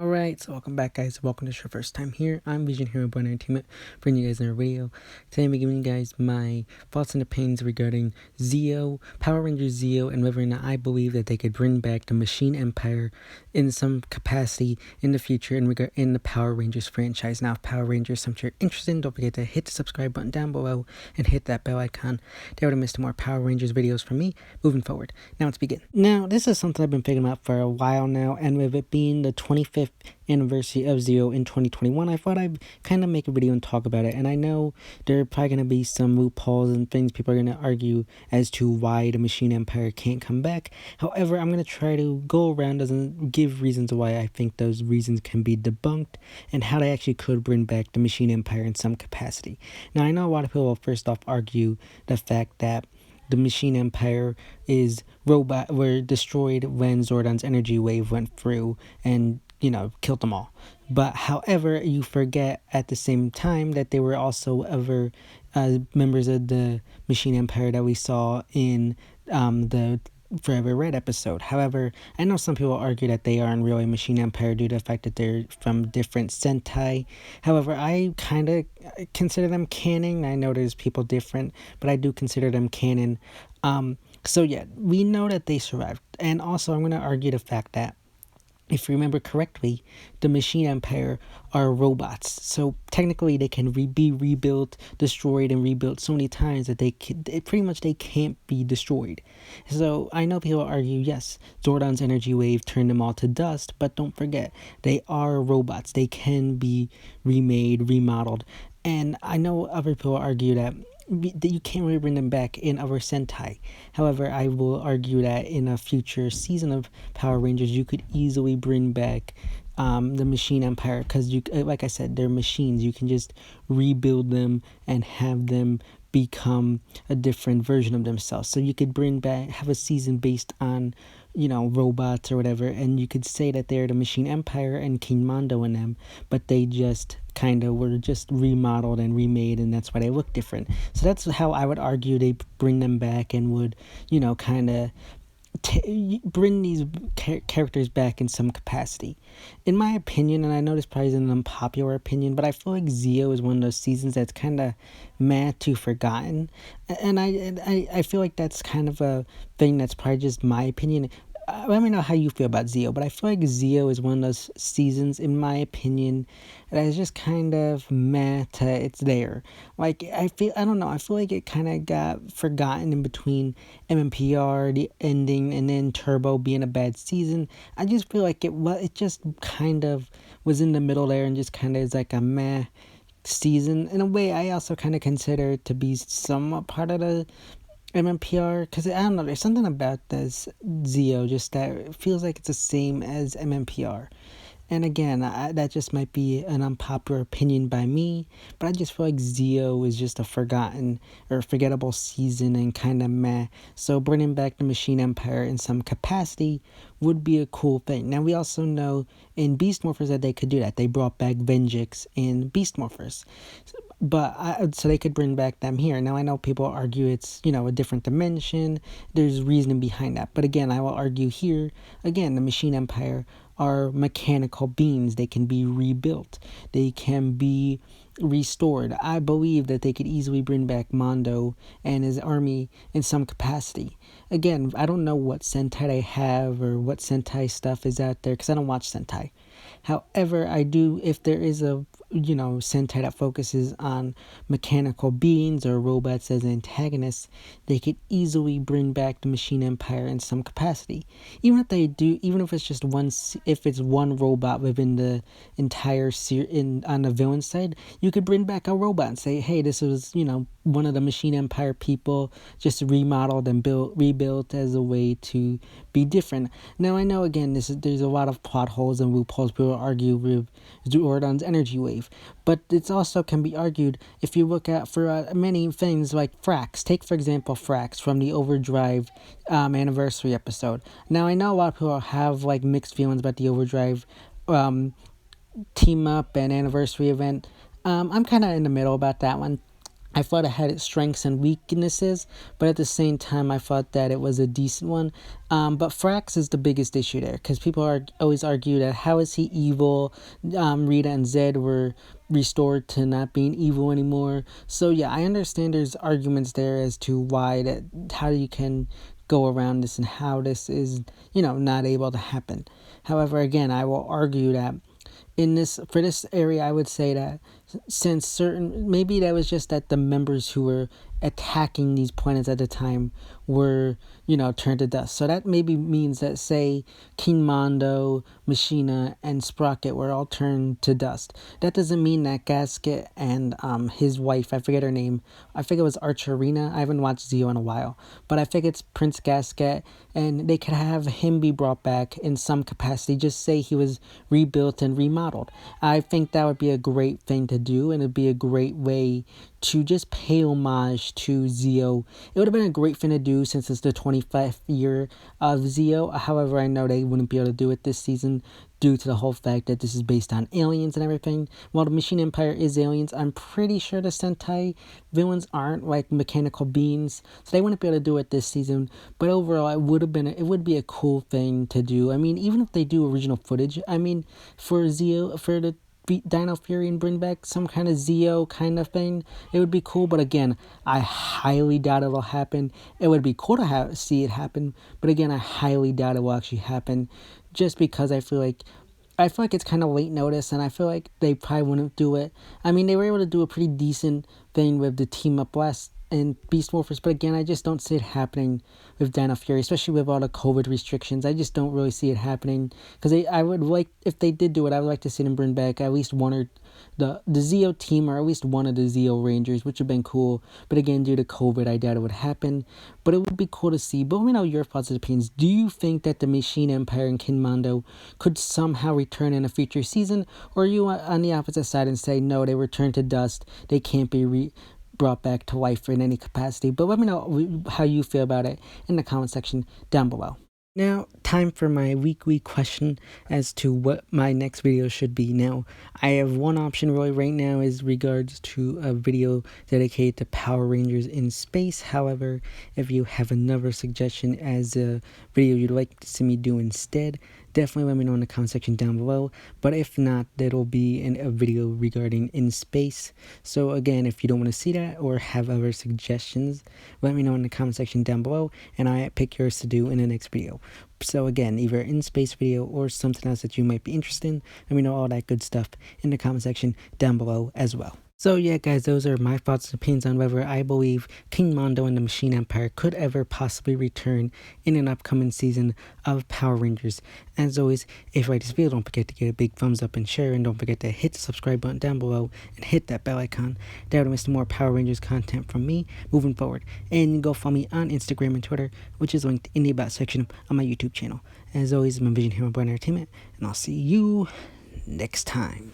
Alright, so welcome back, guys. Welcome to your first time here. I'm Vision Hero Born Entertainment, bringing you guys another video. Today I'm giving you guys my thoughts and opinions regarding Zeo, Power Rangers Zeo, and whether or not I believe that they could bring back the Machine Empire in some capacity in the future in the Power Rangers franchise. Now, if Power Rangers is something you're interested in, don't forget to hit the subscribe button down below and hit that bell icon. They would have missed more Power Rangers videos from me moving forward. Now, let's begin. Now, this is something I've been thinking about for a while now, and with it being the 25th anniversary of Zeo in 2021, I thought I'd kind of make a video and talk about it. And I know there are probably going to be some loopholes and things people are going to argue as to why the Machine Empire can't come back. However, I'm going to try to go around and give reasons why I think those reasons can be debunked and how they actually could bring back the Machine Empire in some capacity. Now, I know a lot of people will first off argue the fact that the Machine Empire were destroyed when Zordon's energy wave went through and killed them all. But however, you forget at the same time that they were also other members of the Machine Empire that we saw in the Forever Red episode. However, I know some people argue that they aren't really Machine Empire due to the fact that they're from different Sentai. However, I kind of consider them canon. I know there's people different, but I do consider them canon. So yeah, we know that they survived. And also, I'm going to argue the fact that if you remember correctly, the Machine Empire are robots. So technically they can be rebuilt, destroyed, and rebuilt so many times that they can't be destroyed. So I know people argue, yes, Zordon's energy wave turned them all to dust, but don't forget, they are robots. They can be remade, remodeled. And I know other people argue that you can't really bring them back in other Sentai. However, I will argue that in a future season of Power Rangers, you could easily bring back the Machine Empire, because like I said, they're machines. You can just rebuild them and have them become a different version of themselves. So you could have a season based on robots or whatever, and you could say that they're the Machine Empire and King Mondo in them, but they just kind of were just remodeled and remade, and that's why they look different. So that's how I would argue they bring them back and would kind of bring these characters back in some capacity. In my opinion, and I know this probably is an unpopular opinion, but I feel like Zeo is one of those seasons that's kind of mad to forgotten, and I feel like that's kind of a thing that's probably just my opinion. Let me know how you feel about Zeo, but I feel like Zeo is one of those seasons, in my opinion, that is just kind of meh to it's there. Like, I feel like it kind of got forgotten in between MMPR, the ending, and then Turbo being a bad season. I just feel like it just kind of was in the middle there and just kind of is like a meh season. In a way, I also kind of consider it to be somewhat part of the MMPR, because I don't know, there's something about this Zeo just that it feels like it's the same as MMPR. And again, that just might be an unpopular opinion by me, but I just feel like Zeo is just a forgotten or forgettable season and kind of meh. So bringing back the Machine Empire in some capacity would be a cool thing. Now, we also know in Beast Morphers that they could do that. They brought back venjix in Beast Morphers. So they could bring back them here. Now, I know people argue it's, a different dimension. There's reasoning behind that. But again, I will argue here, again, the Machine Empire are mechanical beings. They can be rebuilt. They can be restored. I believe that they could easily bring back Mondo and his army in some capacity. Again, I don't know what Sentai they have or what Sentai stuff is out there, because I don't watch Sentai. However, I do, if there is a Sentai that focuses on mechanical beings or robots as antagonists, they could easily bring back the Machine Empire in some capacity. Even if it's just one robot within the entire on the villain side, you could bring back a robot and say, hey, this was, one of the Machine Empire people, just remodeled and rebuilt as a way to be different. Now, I know, again, there's a lot of plot holes and loopholes. People argue with Zordon's energy wave, but it also can be argued if you look at for many things like Frax. Take, for example, Frax from the Overdrive anniversary episode. Now, I know a lot of people have mixed feelings about the Overdrive team up and anniversary event. I'm kind of in the middle about that one. I thought it had its strengths and weaknesses, but at the same time, I thought that it was a decent one. But Frax is the biggest issue there, because people always argue that how is he evil? Rita and Zed were restored to not being evil anymore. So yeah, I understand there's arguments there as to why that, how you can go around this and how this is, not able to happen. However, again, I will argue that for this area, I would say that since maybe that was just that the members who were attacking these planets at the time were, turned to dust. So that maybe means that, say, King Mondo, Machina, and Sprocket were all turned to dust. That doesn't mean that Gasket and his wife, I forget her name, I think it was Archerina. I haven't watched Zeo in a while, but I think it's Prince Gasket, and they could have him be brought back in some capacity. Just say he was rebuilt and remodeled. I think that would be a great thing to do, and it'd be a great way to just pay homage to Zeo. It would have been a great thing to do since it's the 25th year of Zeo. However, I know they wouldn't be able to do it this season due to the whole fact that this is based on aliens and everything. While the Machine Empire is aliens, I'm pretty sure the Sentai villains aren't like mechanical beings, so they wouldn't be able to do it this season. But overall, it would be a cool thing to do. I mean, even if they do original footage, I mean, for Zeo, for the Dino Fury and bring back some kind of Zeo kind of thing, it would be cool. But again, I highly doubt it'll happen. It would be cool to see it happen, but again, I highly doubt it will actually happen, just because I feel like it's kind of late notice, and I feel like they probably wouldn't do it. I mean, they were able to do a pretty decent thing with the team up last and Beast Morphers, but again, I just don't see it happening with Dino Fury, especially with all the COVID restrictions. I just don't really see it happening, because I would like, if they did do it, I would like to see them bring back at least one or the Zeo team, or at least one of the Zeo Rangers, which would have been cool. But again, due to COVID, I doubt it would happen, but it would be cool to see. But let me know your thoughts and opinions. Do you think that the Machine Empire and King Mondo could somehow return in a future season, or are you on the opposite side and say no, they return to dust, they can't be brought back to life in any capacity? But let me know how you feel about it in the comment section down below. Now, time for my weekly question as to what my next video should be. Now, I have one option really right now is regards to a video dedicated to Power Rangers in space. However, if you have another suggestion as a video you'd like to see me do instead, definitely let me know in the comment section down below. But if not, that'll be a video regarding in space. So again, if you don't want to see that or have other suggestions, let me know in the comment section down below, and I pick yours to do in the next video. So again, either in space video or something else that you might be interested in, let me know all that good stuff in the comment section down below as well. So yeah, guys, those are my thoughts and opinions on whether I believe King Mondo and the Machine Empire could ever possibly return in an upcoming season of Power Rangers. As always, if you like this video, don't forget to give a big thumbs up and share, and don't forget to hit the subscribe button down below and hit that bell icon. That would miss more Power Rangers content from me moving forward. And go follow me on Instagram and Twitter, which is linked in the About section on my YouTube channel. As always, I'm Vision Hero Entertainment, and I'll see you next time.